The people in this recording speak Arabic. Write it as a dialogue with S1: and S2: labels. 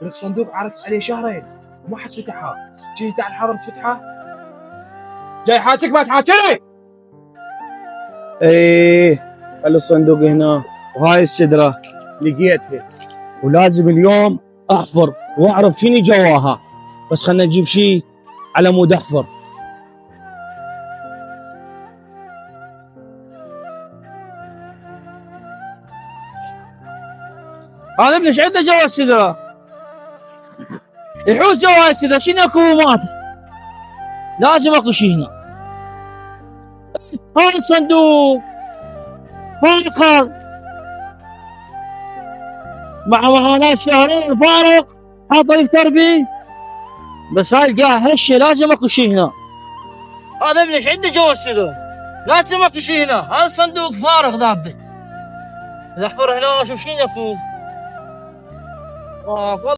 S1: لك صندوق عرضت عليه شهرين وما حد فتحها، تجي تعال حاضر تفتحه؟ جاي حاجتك ما تحاكيني.
S2: ايه، خلي الصندوق هنا، وهاي السدرة لقيتها، ولازم اليوم احفر واعرف شنو جواها، بس خلنا نجيب شيء على مود احفر.
S3: هذا ابني ايش عنده جوا السدرة؟ يحوس جوا السدرة، شنو اكو مات؟ لازم اكو شيء هنا. هذا الصندوق فاخر مع معاناة شهرين فارغ، حاطه يفتر بيه، بس هاي القاع هشه، لازم اكو شيء هنا. هذا ابني ايش عنده جوا السدرة؟ لازم اكو شيء هنا، هذا الصندوق فارغ دابه. اذا احفر هنا اشوف شنو اكو. والله